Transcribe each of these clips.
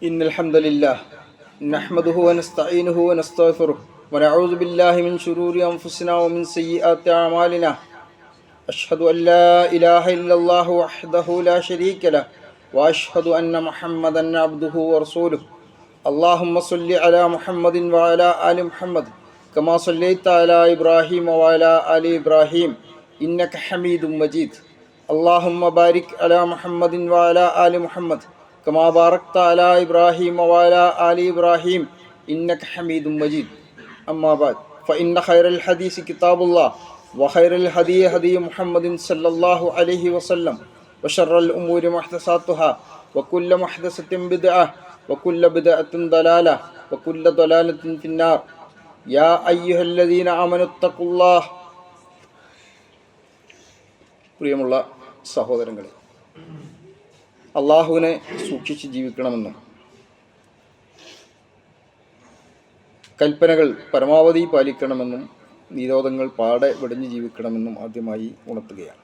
إن الحمد لله نحمده ونستعينه ونستغفره ونعوذ بالله من شرور أنفسنا ومن سيئات أعمالنا أشهد أن لا إله إلا الله وحده لا شريك له وأشهد أن محمدا عبده ورسوله اللهم صل على محمد وعلى آل محمد كما صليت على إبراهيم وعلى آل إبراهيم إنك حميد مجيد اللهم بارك على محمد وعلى آل محمد كما باركت على إبراهيم وعلى آل إبراهيم إنك حميد مجيد أما بعد فإن خير الحديث كتاب الله وخير الهدي هدي محمد صلى الله عليه وسلم وشر الأمور محدثاتها وكل محدثة بدعة وكل بدعة ضلالة وكل ضلالة في النار يا أيها الذين آمنوا اتقوا الله. പ്രിയമുള്ള സഹോദരങ്ങളെ, അള്ളാഹുവിനെ സൂക്ഷിച്ച് ജീവിക്കണമെന്നും കൽപ്പനകൾ പരമാവധി പാലിക്കണമെന്നും നിരോധങ്ങൾ പാടെ വെടിഞ്ഞ് ജീവിക്കണമെന്നും ആദ്യമായി ഉണർത്തുകയാണ്.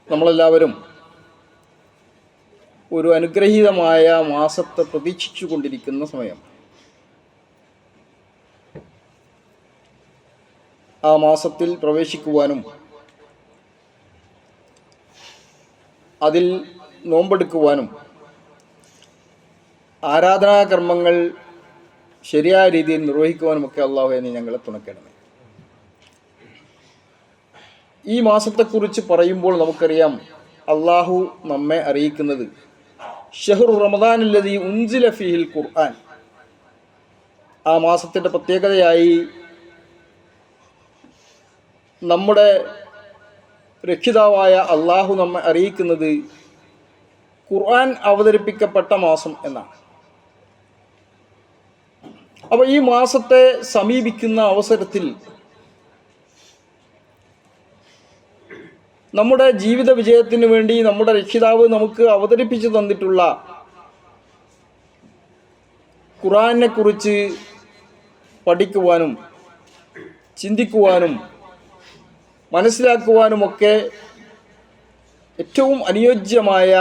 നമ്മളെല്ലാവരും ഒരു അനുഗ്രഹീതമായ മാസത്തെ പ്രതീക്ഷിച്ചു കൊണ്ടിരിക്കുന്ന സമയം. ആ മാസത്തിൽ പ്രവേശിക്കുവാനും അതിൽ നോമ്പെടുക്കുവാനും ആരാധനാകർമ്മങ്ങൾ ശരിയായ രീതിയിൽ നിർവഹിക്കുവാനുമൊക്കെ അള്ളാഹുവേ നീ ഞങ്ങളെ തുണയ്ക്കണമേ. ഈ മാസത്തെക്കുറിച്ച് പറയുമ്പോൾ നമുക്കറിയാം, അള്ളാഹു നമ്മെ അറിയിക്കുന്നത് ഷഹ്റു റമദാനല്ലദീ ഉൻസില ഫീഹിൽ ഖുർആൻ. ആ മാസത്തിൻ്റെ പ്രത്യേകതയായി നമ്മുടെ രക്ഷിതാവായ അള്ളാഹു നമ്മെ അറിയിക്കുന്നത് ഖുർആൻ അവതരിപ്പിക്കപ്പെട്ട മാസം എന്നാണ്. അപ്പോൾ ഈ മാസത്തെ സമീപിക്കുന്ന അവസരത്തിൽ നമ്മുടെ ജീവിത വിജയത്തിന് വേണ്ടി നമ്മുടെ രക്ഷിതാവ് നമുക്ക് അവതരിപ്പിച്ചു തന്നിട്ടുള്ള ഖുർആനെ കുറിച്ച് പഠിക്കുവാനും ചിന്തിക്കുവാനും മനസ്സിലാക്കുവാനുമൊക്കെ ഏറ്റവും അനുയോജ്യമായ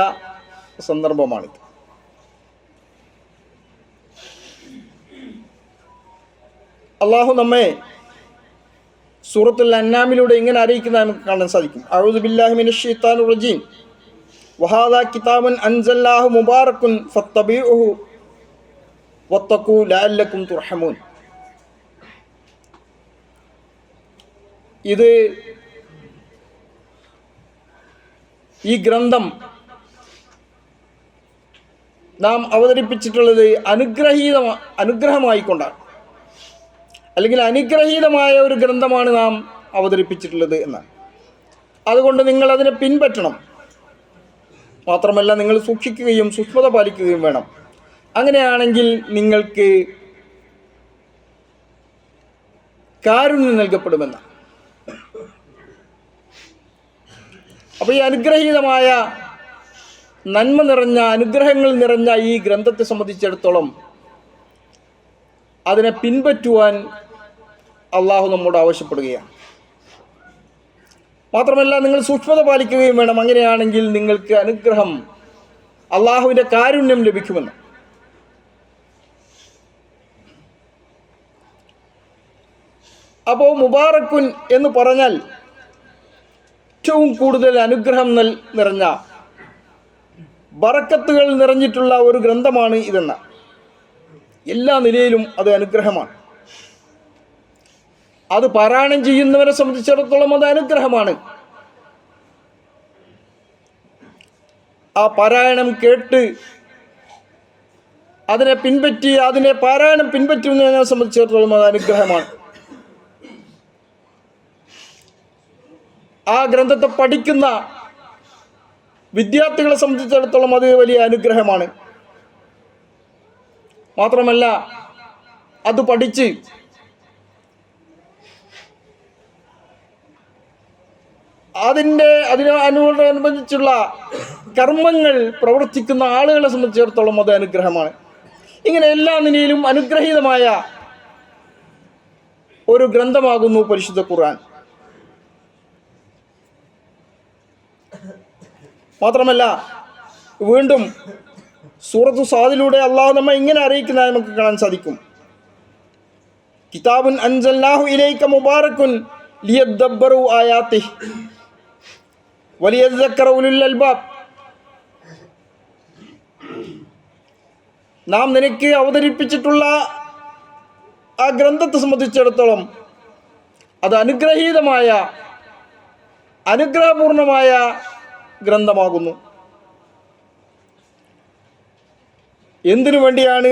സന്ദർഭമാണിത്. അള്ളാഹു നമ്മെ സൂറത്തുൽ അൻആമിലൂടെ ഇങ്ങനെ അറിയിക്കുന്ന നമുക്ക് കാണാൻ സാധിക്കും. അഊദു ബില്ലാഹി മിനശ് ശൈത്താനിർ റജീം വഹാദാ കിതാബുൻ അൻസൽനാഹു മുബാറകുൻ ഫത്തബിഊഹു വത്തഖൂ ലഅല്ലകും തുർഹമൂൻ. ഇത് ഈ ഗ്രന്ഥം നാം അവതരിപ്പിച്ചിട്ടുള്ളത് അനുഗ്രഹമായിക്കൊണ്ടാണ്, അല്ലെങ്കിൽ അനുഗ്രഹീതമായ ഒരു ഗ്രന്ഥമാണ് നാം അവതരിപ്പിച്ചിട്ടുള്ളത് എന്നാണ്. അതുകൊണ്ട് നിങ്ങൾ അതിനെ പിൻപറ്റണം. മാത്രമല്ല, നിങ്ങൾ സൂക്ഷിക്കുകയും സൂക്ഷ്മത പാലിക്കുകയും വേണം. അങ്ങനെയാണെങ്കിൽ നിങ്ങൾക്ക് കാരുണ്യം നൽകപ്പെടുമെന്നാണ്. അപ്പോൾ ഈ അനുഗ്രഹീതമായ നന്മ നിറഞ്ഞ അനുഗ്രഹങ്ങൾ നിറഞ്ഞ ഈ ഗ്രന്ഥത്തെ സംബന്ധിച്ചിടത്തോളം അതിനെ പിൻപറ്റുവാൻ അള്ളാഹു നമ്മോട് ആവശ്യപ്പെടുകയാണ്. മാത്രമല്ല, നിങ്ങൾ സൂക്ഷ്മത പാലിക്കുകയും വേണം. അങ്ങനെയാണെങ്കിൽ നിങ്ങൾക്ക് അനുഗ്രഹം, അള്ളാഹുവിൻ്റെ കാരുണ്യം ലഭിക്കുമെന്ന്. അപ്പോൾ മുബാറക്കുൻ എന്ന് പറഞ്ഞാൽ ഏറ്റവും കൂടുതൽ അനുഗ്രഹം നിറഞ്ഞ ബറക്കത്തുകൾ നിറഞ്ഞിട്ടുള്ള ഒരു ഗ്രന്ഥമാണ് ഇതെന്ന. എല്ലാ നിലയിലും അത് അനുഗ്രഹമാണ്. അത് പാരായണം ചെയ്യുന്നവരെ സംബന്ധിച്ചിടത്തോളം അത് അനുഗ്രഹമാണ്. ആ പാരായണം കേട്ട് അതിനെ പിൻപറ്റി അതിനെ പാരായണം പിൻപറ്റുന്നതിനെ സംബന്ധിച്ചിടത്തോളം അത് അനുഗ്രഹമാണ്. ആ ഗ്രന്ഥത്തെ പഠിക്കുന്ന വിദ്യാർത്ഥികളെ സംബന്ധിച്ചിടത്തോളം അത് വലിയ അനുഗ്രഹമാണ്. മാത്രമല്ല, അത് പഠിച്ച് അതിനോടനുബന്ധിച്ചുള്ള കർമ്മങ്ങൾ പ്രവർത്തിക്കുന്ന ആളുകളെ സംബന്ധിച്ചിടത്തോളം അത് അനുഗ്രഹമാണ്. ഇങ്ങനെ എല്ലാ നിലയിലും അനുഗ്രഹീതമായ ഒരു ഗ്രന്ഥമാകുന്നു പരിശുദ്ധ ഖുർആൻ. മാത്രമല്ല വീണ്ടും സൂറത്തു സാദിലൂടെ അള്ളാഹു നമ്മെ ഇങ്ങനെ അറിയിക്കുന്നതായി നമുക്ക് കാണാൻ സാധിക്കും. കിതാബുൻ അൻസൽനാഹു ഇലൈക മുബാറകുൻ ലിയദ്ദബ്ബറു ആയാതിഹി വലിയദ്ദക്കറ ഉലുൽ അൽബാബ്. നാം നിനക്ക് അവതരിപ്പിച്ചിട്ടുള്ള ആ ഗ്രന്ഥത്തെ സംബന്ധിച്ചിടത്തോളം അത് അനുഗ്രഹപൂർണമായ ഗ്രന്ഥമാകുന്നു. എന്തിനു വേണ്ടിയാണ്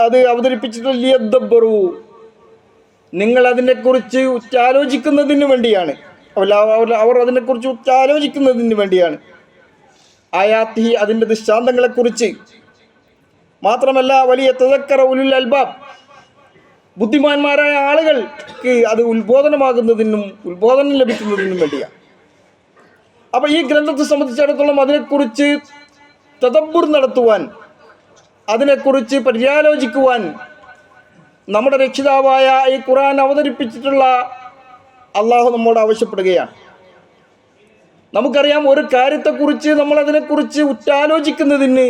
അത് അവതരിപ്പിച്ചിട്ടുള്ള ലിയദ്ദബ്ബറു, നിങ്ങൾ അതിനെക്കുറിച്ച് ഉറ്റാലോചിക്കുന്നതിന് വേണ്ടിയാണ്. അവർ അതിനെക്കുറിച്ച് ഉറ്റാലോചിക്കുന്നതിന് വേണ്ടിയാണ്. ആയാത്തി, അതിൻ്റെ ദൃഷ്ടാന്തങ്ങളെക്കുറിച്ച്. മാത്രമല്ല വലിയ തദക്കറ ഉലുൽ അൽബാബ്, ബുദ്ധിമാന്മാരായ ആളുകൾക്ക് അത് ഉത്ബോധനം ലഭിക്കുന്നതിനും വേണ്ടിയാണ്. അപ്പോൾ ഈ ഗ്രന്ഥത്തെ സംബന്ധിച്ചിടത്തോളം അതിനെക്കുറിച്ച് തദബ്ബുർ നടത്തുവാൻ, അതിനെക്കുറിച്ച് പര്യാലോചിക്കുവാൻ നമ്മുടെ രക്ഷിതാവായ ഈ ഖുർആൻ അവതരിപ്പിച്ചിട്ടുള്ള അള്ളാഹു നമ്മോട് ആവശ്യപ്പെടുകയാണ്. നമുക്കറിയാം, ഒരു കാര്യത്തെക്കുറിച്ച് നമ്മൾ അതിനെക്കുറിച്ച് ഉറ്റാലോചിക്കുന്നതിന്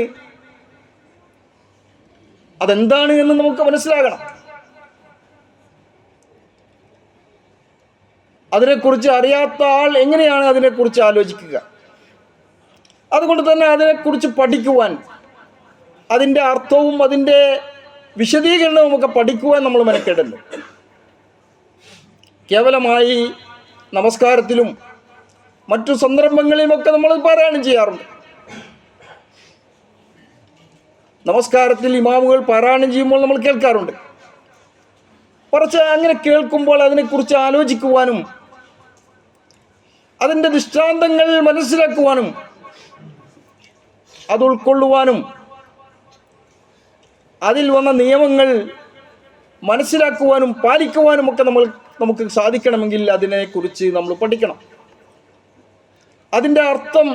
അതെന്താണ് എന്ന് നമുക്ക് മനസ്സിലാകണം. അതിനെക്കുറിച്ച് അറിയാത്ത ആൾ എങ്ങനെയാണ് അതിനെക്കുറിച്ച് ആലോചിക്കുക? അതുകൊണ്ട് തന്നെ അതിനെക്കുറിച്ച് പഠിക്കുവാൻ, അതിൻ്റെ അർത്ഥവും അതിൻ്റെ വിശദീകരണവും ഒക്കെ പഠിക്കുവാൻ നമ്മൾ മെനക്കെടുന്നു. കേവലമായി നമസ്കാരത്തിലും മറ്റു സന്ദർഭങ്ങളിലുമൊക്കെ നമ്മൾ പാരായണം ചെയ്യാറുണ്ട്. നമസ്കാരത്തിൽ ഇമാമുകൾ പാരായണം ചെയ്യുമ്പോൾ നമ്മൾ കേൾക്കാറുണ്ട്. കുറച്ച് അങ്ങനെ കേൾക്കുമ്പോൾ അതിനെക്കുറിച്ച് ആലോചിക്കുവാനും അതിൻ്റെ ദൃഷ്ടാന്തങ്ങൾ മനസ്സിലാക്കുവാനും അത് ഉൾക്കൊള്ളുവാനും അതിൽ വന്ന നിയമങ്ങൾ മനസ്സിലാക്കുവാനും പാലിക്കുവാനും ഒക്കെ നമുക്ക് സാധിക്കണമെങ്കിൽ അതിനെക്കുറിച്ച് നമ്മൾ പഠിക്കണം. അതിൻ്റെ അർത്ഥം,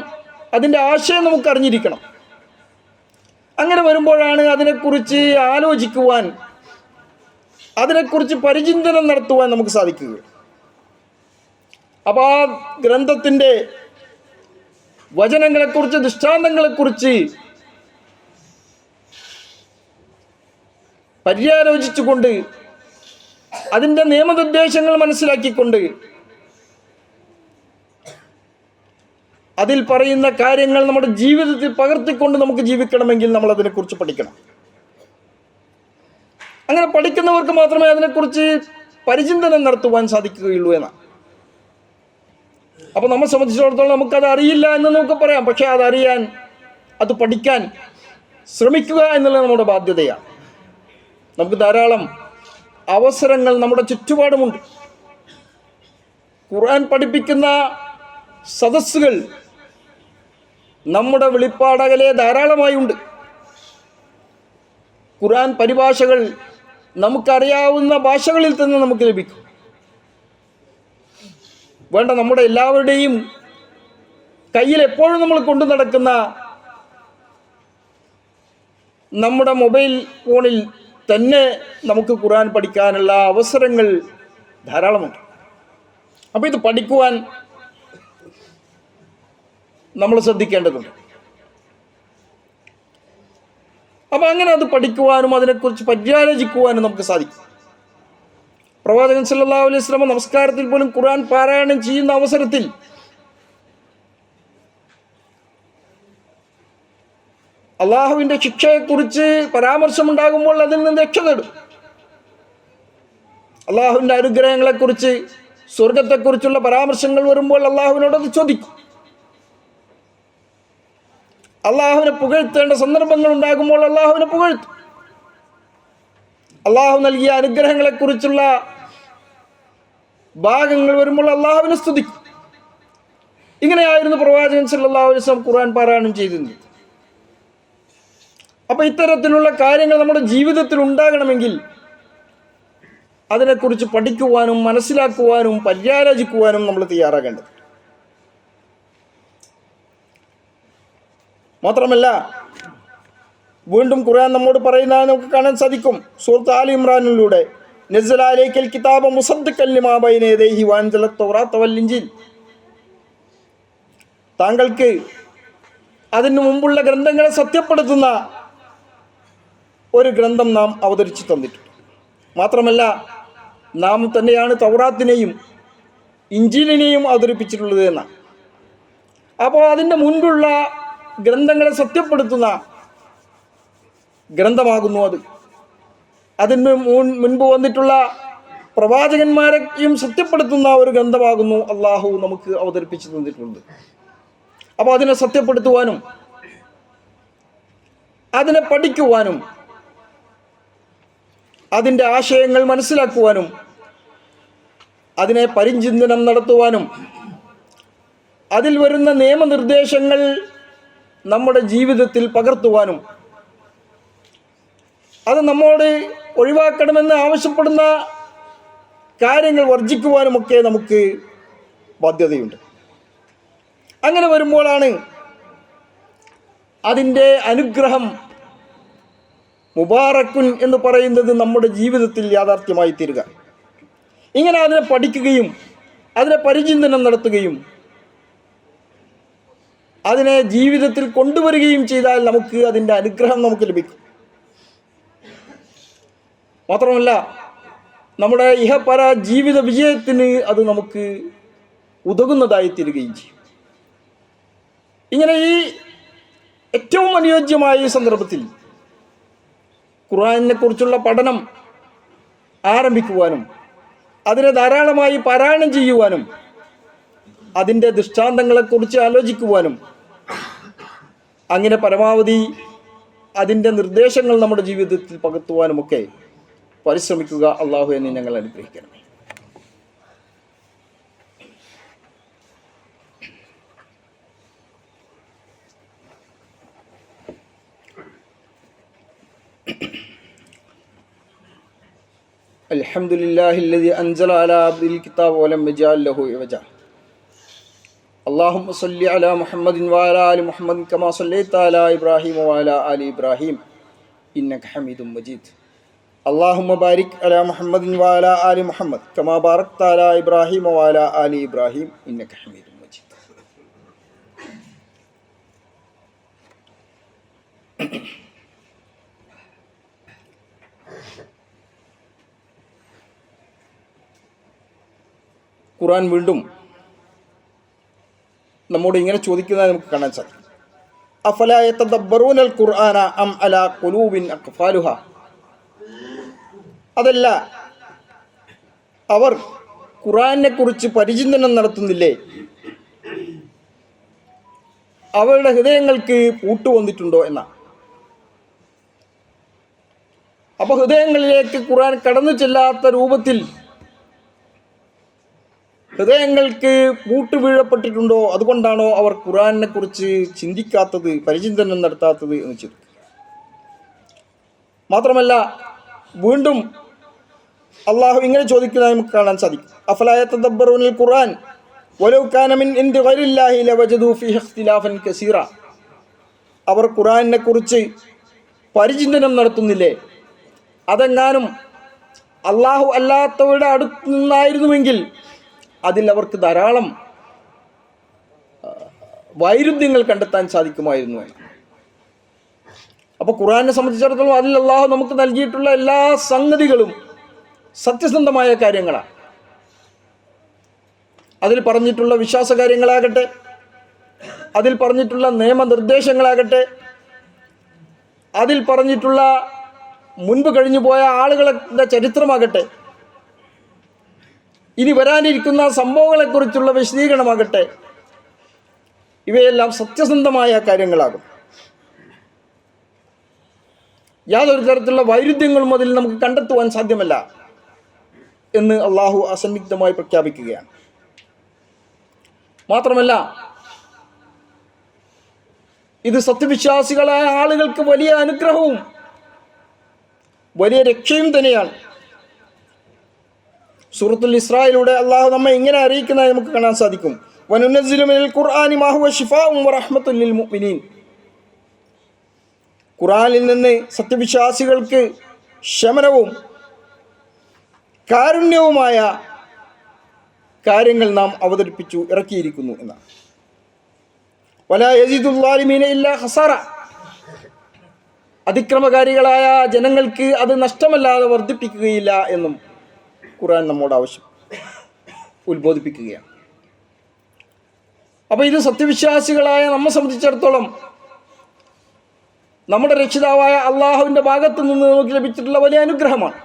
അതിൻ്റെ ആശയം നമുക്ക് അറിഞ്ഞിരിക്കണം. അങ്ങനെ വരുമ്പോഴാണ് അതിനെക്കുറിച്ച് ആലോചിക്കുവാൻ, അതിനെക്കുറിച്ച് പരിചിന്തനം നടത്തുവാൻ നമുക്ക് സാധിക്കുക. അപ്പോൾ ആ ഗ്രന്ഥത്തിൻ്റെ വചനങ്ങളെക്കുറിച്ച്, ദൃഷ്ടാന്തങ്ങളെക്കുറിച്ച് പര്യാലോചിച്ചുകൊണ്ട്, അതിൻ്റെ നിയമനിർദ്ദേശങ്ങൾ മനസ്സിലാക്കിക്കൊണ്ട്, അതിൽ പറയുന്ന കാര്യങ്ങൾ നമ്മുടെ ജീവിതത്തിൽ പകർത്തിക്കൊണ്ട് നമുക്ക് ജീവിക്കണമെങ്കിൽ നമ്മൾ അതിനെക്കുറിച്ച് പഠിക്കണം. അങ്ങനെ പഠിക്കുന്നവർക്ക് മാത്രമേ അതിനെക്കുറിച്ച് പരിചിന്തനം നടത്തുവാൻ സാധിക്കുകയുള്ളൂ എന്നാണ്. അപ്പോൾ നമ്മെ സംബന്ധിച്ചിടത്തോളം നമുക്കത് അറിയില്ല എന്ന് നമുക്ക് പറയാം. പക്ഷേ അതറിയാൻ, അത് പഠിക്കാൻ ശ്രമിക്കുക എന്നുള്ളത് നമ്മുടെ ബാധ്യതയാണ്. നമുക്ക് ധാരാളം അവസരങ്ങൾ നമ്മുടെ ചുറ്റുപാടുമുണ്ട്. ഖുർആൻ പഠിപ്പിക്കുന്ന സദസ്സുകൾ നമ്മുടെ വെളിപ്പാടകലെ ധാരാളമായി ഉണ്ട്. ഖുർആൻ പരിഭാഷകൾ നമുക്കറിയാവുന്ന ഭാഷകളിൽ തന്നെ നമുക്ക് ലഭിക്കും. വേണ്ട, നമ്മുടെ എല്ലാവരുടെയും കയ്യിൽ എപ്പോഴും നമ്മൾ കൊണ്ടു നടക്കുന്ന നമ്മുടെ മൊബൈൽ ഫോണിൽ തന്നെ നമുക്ക് ഖുർആൻ പഠിക്കാനുള്ള അവസരങ്ങൾ ധാരാളമുണ്ട്. അപ്പോൾ ഇത് പഠിക്കുവാൻ നമ്മൾ ശ്രദ്ധിക്കേണ്ടതുണ്ട്. അപ്പോൾ അങ്ങനെ അത് പഠിക്കുവാനും അതിനെക്കുറിച്ച് പര്യാലോചിക്കുവാനും നമുക്ക് സാധിക്കും. പ്രവാചകൻ സല്ലല്ലാഹു അലൈഹി വസല്ലം നമസ്കാരത്തിൽ പോലും ഖുർആൻ പാരായണം ചെയ്യുന്ന അവസരത്തിൽ അള്ളാഹുവിൻ്റെ ശിക്ഷയെക്കുറിച്ച് പരാമർശമുണ്ടാകുമ്പോൾ അതിൽ നിന്ന് രക്ഷ തേടും. അള്ളാഹുവിൻ്റെ അനുഗ്രഹങ്ങളെക്കുറിച്ച്, സ്വർഗത്തെക്കുറിച്ചുള്ള പരാമർശങ്ങൾ വരുമ്പോൾ അള്ളാഹുവിനോടത് ചോദിക്കും. അള്ളാഹുവിനെ പുകഴ്ത്തേണ്ട സന്ദർഭങ്ങൾ ഉണ്ടാകുമ്പോൾ അള്ളാഹുവിനെ പുകഴ്ത്തും. അള്ളാഹു നൽകിയ അനുഗ്രഹങ്ങളെക്കുറിച്ചുള്ള ഭാഗങ്ങൾ വരുമ്പോൾ അള്ളാഹുവിനെ സ്തുതിക്കും. ഇങ്ങനെയായിരുന്നു പ്രവാചകൻ സല്ലല്ലാഹു അലൈഹി വസല്ലം ഖുർആൻ പാരായണം ചെയ്തിരുന്നത്. അപ്പോൾ ഇത്തരത്തിലുള്ള കാര്യങ്ങൾ നമ്മുടെ ജീവിതത്തിൽ ഉണ്ടാകണമെങ്കിൽ അതിനെക്കുറിച്ച് പഠിക്കുവാനും മനസ്സിലാക്കുവാനും പര്യാലോചിക്കുവാനും നമ്മൾ തയ്യാറാകേണ്ടത്. മാത്രമല്ല വീണ്ടും ഖുർആൻ നമ്മോട് പറയുന്നത് നമുക്ക് കാണാൻ സാധിക്കും. സൂറത്ത് ആൽ ഇമ്രാനിലൂടെ നസ്സല അലൈക്കൽ കിതാബ മുസദ്ദിഖൻ ലിമാ ബൈന യദൈഹി വഅൻസല തൗറാത്ത വൽ ഇൻജീൽ. താങ്കൾക്ക് അതിനു മുമ്പുള്ള ഗ്രന്ഥങ്ങളെ സത്യപ്പെടുത്തുന്ന ഒരു ഗ്രന്ഥം നാം അവതരിച്ചു തന്നിട്ടുണ്ട്. മാത്രമല്ല നാം തന്നെയാണ് തൗറാത്തിനെയും ഇഞ്ചീലിനെയും അവതരിപ്പിച്ചിട്ടുള്ളത് എന്നാണ്. അപ്പോൾ അതിൻ്റെ മുൻപുള്ള ഗ്രന്ഥങ്ങളെ സത്യപ്പെടുത്തുന്ന ഗ്രന്ഥമാകുന്നു അത്. അതിന് മുൻപ് വന്നിട്ടുള്ള പ്രവാചകന്മാരെയും സത്യപ്പെടുത്തുന്ന ഒരു ഗ്രന്ഥമാകുന്നു അള്ളാഹു നമുക്ക് അവതരിപ്പിച്ചു തന്നിട്ടുള്ളത്. അപ്പോൾ അതിനെ സത്യപ്പെടുത്തുവാനും അതിനെ പഠിക്കുവാനും അതിൻ്റെ ആശയങ്ങൾ മനസ്സിലാക്കുവാനും അതിനെ പരിചിന്തനം നടത്തുവാനും അതിൽ വരുന്ന നിയമനിർദ്ദേശങ്ങൾ നമ്മുടെ ജീവിതത്തിൽ പകർത്തുവാനും അത് നമ്മോട് ഒഴിവാക്കണമെന്ന് ആവശ്യപ്പെടുന്ന കാര്യങ്ങൾ വർജിക്കുവാനുമൊക്കെ നമുക്ക് ബാധ്യതയുണ്ട്. അങ്ങനെ വരുമ്പോഴാണ് അതിൻ്റെ അനുഗ്രഹം മുബാറക്കുൻ എന്ന് പറയുന്നത് നമ്മുടെ ജീവിതത്തിൽ യാഥാർത്ഥ്യമായി തീരുക. ഇങ്ങനെ അതിനെ പഠിക്കുകയും അതിനെ പരിചിന്തനം നടത്തുകയും അതിനെ ജീവിതത്തിൽ കൊണ്ടുവരികയും ചെയ്താൽ നമുക്ക് അതിൻ്റെ അനുഗ്രഹം നമുക്ക് ലഭിക്കും. മാത്രമല്ല നമ്മുടെ ഇഹപര ജീവിത വിജയത്തിന് അത് നമുക്ക് ഉതകുന്നതായി തീരുകയും ചെയ്യും. ഇങ്ങനെ ഈ ഏറ്റവും അനുയോജ്യമായ ഈ സന്ദർഭത്തിൽ ഖുർആനിനെ കുറിച്ചുള്ള പഠനം ആരംഭിക്കുവാനും അതിനെ ധാരാളമായി പാരായണം ചെയ്യുവാനും അതിൻ്റെ ദൃഷ്ടാന്തങ്ങളെക്കുറിച്ച് ആലോചിക്കുവാനും അങ്ങനെ പരമാവധി അതിൻ്റെ നിർദ്ദേശങ്ങൾ നമ്മുടെ ജീവിതത്തിൽ പകർത്തുവാനുമൊക്കെ പരിശ്രമിക്കുക. അള്ളാഹു എന്നെ ഞങ്ങൾ അനുഗ്രഹിക്കണം. അൽഹംദുലില്ലാഹില്ലദി അൻസല അലാ അബ്ദിൽ കിതാബ വലം യജഅൽ ലഹു ഇവജ. അല്ലാഹുമ്മ സ്വല്ലി അലാ മുഹമ്മദിൻ വഅലാ ആലി മുഹമ്മദിൻ കമാ സ്വല്ലൈത അലാ ഇബ്രാഹിം വഅലാ ആലി ഇബ്രാഹിം ഇന്നക ഹമീദും മജീദ്. അല്ലാഹുമ്മ ബാരിക് അലാ മുഹമ്മദിൻ വഅലാ ആലി മുഹമ്മദ് കമാ ബാറക്ത അലാ ഇബ്രാഹിം വഅലാ ആലി ഇബ്രാഹിം ഇന്നക ഹമീദും മജീദ്. ഖുർആൻ വീണ്ടും നമ്മോട് ഇങ്ങനെ ചോദിക്കുന്നത് നമുക്ക് കാണാൻ സാധിക്കും. അഫലാ യതദബ്ബറൂനൽ ഖുർആന അം അലാ ഖുലൂബിൻ അഖ്ഫാലുഹ. അതല്ല, അവർ ഖുർആനെ കുറിച്ച് പരിചിന്തനം നടത്തുന്നില്ലേ? അവരുടെ ഹൃദയങ്ങൾക്ക് പൂട്ടുവന്നിട്ടുണ്ടോ എന്നാണ്. അപ്പോൾ ഹൃദയങ്ങളിലേക്ക് ഖുർആൻ കടന്നു ചെല്ലാത്ത രൂപത്തിൽ ഹൃദയങ്ങൾക്ക് പൂട്ട് വീഴപ്പെട്ടിട്ടുണ്ടോ? അതുകൊണ്ടാണോ അവർ ഖുർആനെ കുറിച്ച് ചിന്തിക്കാത്തത്, പരിചിന്തനം നടത്താത്തത് എന്ന് ചിന്തിക്കുക. മാത്രമല്ല വീണ്ടും അള്ളാഹു ഇങ്ങനെ ചോദിക്കുന്നത് നമുക്ക് കാണാൻ സാധിക്കും. അഫലാ യതദബ്ബറൂനൽ ഖുർആൻ വലൗ കാന മിൻ ഇൻദി ഗൈരില്ലാഹി ലവജദൂ ഫീഹി ഇഖ്തിലാഫൻ കസീറ. അവർ ഖുർആനെ കുറിച്ച് പരിചിന്തനം നടത്തുന്നില്ലേ? അതെങ്ങാനും അള്ളാഹു അല്ലാത്തവരുടെ അടുത്ത് നിന്നായിരുന്നുവെങ്കിൽ അതിൽ അവർക്ക് ധാരാളം വൈരുദ്ധ്യങ്ങൾ കണ്ടെത്താൻ സാധിക്കുമായിരുന്നു എന്ന്. അപ്പോൾ ഖുർആനെ സംബന്ധിച്ചിടത്തോളം അതിൽ അള്ളാഹു നമുക്ക് നൽകിയിട്ടുള്ള എല്ലാ സംഗതികളും സത്യസന്ധമായ കാര്യങ്ങളാണ്. അതിൽ പറഞ്ഞിട്ടുള്ള വിശ്വാസ കാര്യങ്ങളാകട്ടെ, അതിൽ പറഞ്ഞിട്ടുള്ള നിയമനിർദ്ദേശങ്ങളാകട്ടെ, അതിൽ പറഞ്ഞിട്ടുള്ള മുൻപ് കഴിഞ്ഞു പോയ ആളുകളുടെ ചരിത്രമാകട്ടെ, ഇനി വരാനിരിക്കുന്ന സംഭവങ്ങളെക്കുറിച്ചുള്ള വിശദീകരണമാകട്ടെ, ഇവയെല്ലാം സത്യസന്ധമായ കാര്യങ്ങളാകും. യാതൊരു തരത്തിലുള്ള വൈരുദ്ധ്യങ്ങളും അതിൽ നമുക്ക് കണ്ടെത്തുവാൻ സാധ്യമല്ല എന്ന് അള്ളാഹു അസന്നിഗ്ധമായി പ്രഖ്യാപിക്കുകയാണ്. മാത്രമല്ല ഇത് സത്യവിശ്വാസികളായ ആളുകൾക്ക് വലിയ അനുഗ്രഹവും വലിയ രക്ഷയും തന്നെയാണ്. സൂറത്തുൽ ഇസ്രായിലൂടെ അള്ളാഹു നമ്മെ ഇങ്ങനെ അറിയിക്കുന്നതായി നമുക്ക് കാണാൻ സാധിക്കും. വനുനസ്സിലു മിനൽ ഖുർആനി മാ ഹുവ ശിഫാഉൻ വറഹ്മത്തുൻ ലിൽ മുഅ്മിനീൻ. ഖുർആനിൽ നിന്ന് സത്യവിശ്വാസികൾക്ക് ശമനവും കാരുണ്യവുമായ കാര്യങ്ങൾ നാം അവതരിപ്പിച്ചു ഇറക്കിയിരിക്കുന്നു എന്നാണ്. വലാ യസീദുൽ ളാലിമീന ഇല്ലാ ഖസാറ. അതിക്രമകാരികളായ ജനങ്ങൾക്ക് അത് നഷ്ടമല്ലാതെ വർദ്ധിപ്പിക്കുകയില്ല എന്നും ഖുർആൻ നമ്മോട് ഉത്ബോധിപ്പിക്കുകയാണ്. അപ്പോൾ ഇത് സത്യവിശ്വാസികളായ നമ്മെ സംബന്ധിച്ചിടത്തോളം നമ്മുടെ രക്ഷിതാവായ അള്ളാഹുവിൻ്റെ ഭാഗത്തു നിന്ന് നമുക്ക് ലഭിച്ചിട്ടുള്ള വലിയ അനുഗ്രഹമാണ്.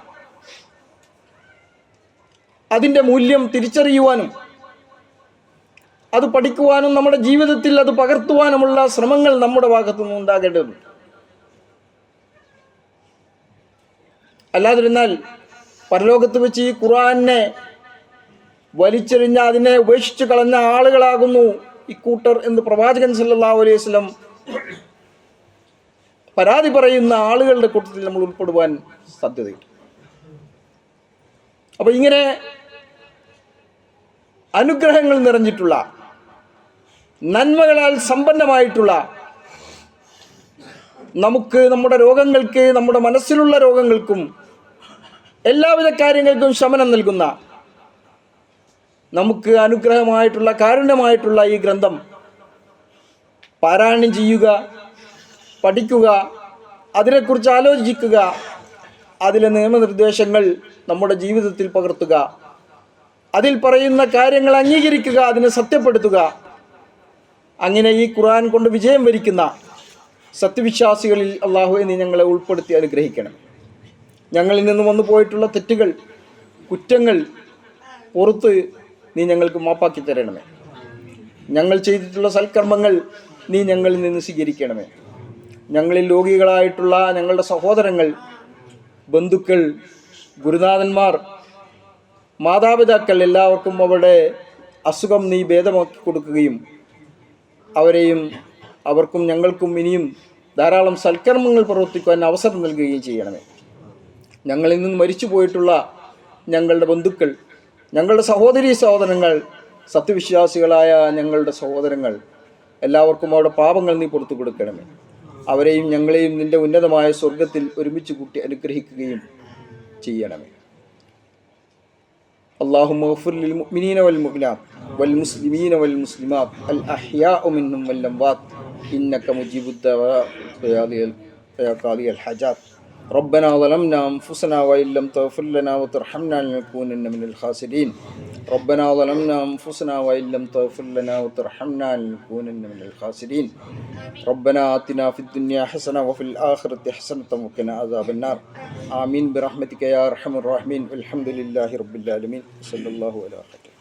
അതിൻ്റെ മൂല്യം തിരിച്ചറിയുവാനും അത് പഠിക്കുവാനും നമ്മുടെ ജീവിതത്തിൽ അത് പകർത്തുവാനുമുള്ള ശ്രമങ്ങൾ നമ്മുടെ ഭാഗത്തു നിന്ന് ഉണ്ടാകേണ്ടതുണ്ട്. അല്ലാതിരുന്നാൽ പരലോകത്ത് വെച്ച് ഈ ഖുർആനെ വലിച്ചെറിഞ്ഞ, അതിനെ ഉപേക്ഷിച്ച് കളഞ്ഞ ആളുകളാകുന്നു ഇക്കൂട്ടർ എന്ന് പ്രവാചകൻ സല്ലല്ലാഹു അലൈഹി വസല്ലം പരാതി പറയുന്ന ആളുകളുടെ കൂട്ടത്തിൽ നമ്മൾ ഉൾപ്പെടുവാൻ സാധ്യതയുണ്ട്. അപ്പോൾ ഇങ്ങനെ അനുഗ്രഹങ്ങൾ നിറഞ്ഞിട്ടുള്ള, നന്മകളാൽ സമ്പന്നമായിട്ടുള്ള, നമുക്ക് നമ്മുടെ രോഗങ്ങൾക്ക്, നമ്മുടെ മനസ്സിലുള്ള രോഗങ്ങൾക്കും എല്ലാവിധ കാര്യങ്ങൾക്കും ശമനം നൽകുന്ന, നമുക്ക് അനുഗ്രഹമായിട്ടുള്ള, കാരുണ്യമായിട്ടുള്ള ഈ ഗ്രന്ഥം പാരായണം ചെയ്യുക, പഠിക്കുക, അതിനെക്കുറിച്ച് ആലോചിക്കുക, അതിലെ നിയമനിർദ്ദേശങ്ങൾ നമ്മുടെ ജീവിതത്തിൽ പകർത്തുക, അതിൽ പറയുന്ന കാര്യങ്ങൾ അംഗീകരിക്കുക, അതിനെ സത്യപ്പെടുത്തുക. അങ്ങനെ ഈ ഖുർആൻ കൊണ്ട് വിജയം വരിക്കുന്ന സത്യവിശ്വാസികളിൽ അള്ളാഹു നീ ഞങ്ങളെ ഉൾപ്പെടുത്തി അനുഗ്രഹിക്കണം. ഞങ്ങളിൽ നിന്ന് വന്നു പോയിട്ടുള്ള തെറ്റുകൾ, കുറ്റങ്ങൾ പുറത്ത് നീ ഞങ്ങൾക്ക് മാപ്പാക്കി തരണമേ. ഞങ്ങൾ ചെയ്തിട്ടുള്ള സൽക്കർമ്മങ്ങൾ നീ ഞങ്ങളിൽ നിന്ന് സ്വീകരിക്കണമേ. ഞങ്ങളിൽ രോഗികളായിട്ടുള്ള ഞങ്ങളുടെ സഹോദരങ്ങൾ, ബന്ധുക്കൾ, ഗുരുനാഥന്മാർ, മാതാപിതാക്കൾ എല്ലാവർക്കും അവരുടെ അസുഖം നീ ഭേദമാക്കി കൊടുക്കുകയും അവരെയും അവർക്കും ഞങ്ങൾക്കും ഇനിയും ധാരാളം സൽക്കർമ്മങ്ങൾ പ്രവർത്തിക്കുവാൻ അവസരം നൽകുകയും ചെയ്യണമേ. ഞങ്ങളിൽ നിന്ന് മരിച്ചു പോയിട്ടുള്ള ഞങ്ങളുടെ ബന്ധുക്കൾ, ഞങ്ങളുടെ സഹോദരീ സഹോദരങ്ങൾ, സത്യവിശ്വാസികളായ ഞങ്ങളുടെ സഹോദരങ്ങൾ എല്ലാവർക്കും അവരുടെ പാപങ്ങൾ നീ പുറത്തു കൊടുക്കണമേ. അവരെയും ഞങ്ങളെയും നിൻ്റെ ഉന്നതമായ സ്വർഗത്തിൽ ഒരുമിച്ച് കൂട്ടി അനുഗ്രഹിക്കുകയും ചെയ്യണമേ. اللهم اغفر للمؤمنين والمؤمنات والمسلمين والمسلمات الأحياء منهم والأموات إنك مجيب الدعوات يا قاضي الحاجات. ربنا ظلمنا أنفسنا وإن لم تغفر لنا وترحمنا لنكونن من الخاسرين. ربنا ظلمنا أنفسنا وإن لم تغفر لنا وترحمنا لنكونن من الخاسرين. ربنا آتنا في الدنيا حسنة وفي الآخرة حسنة وقنا عذاب النار. آمين برحمتك يا أرحم الراحمين. الحمد لله رب العالمين. صلى الله على خير.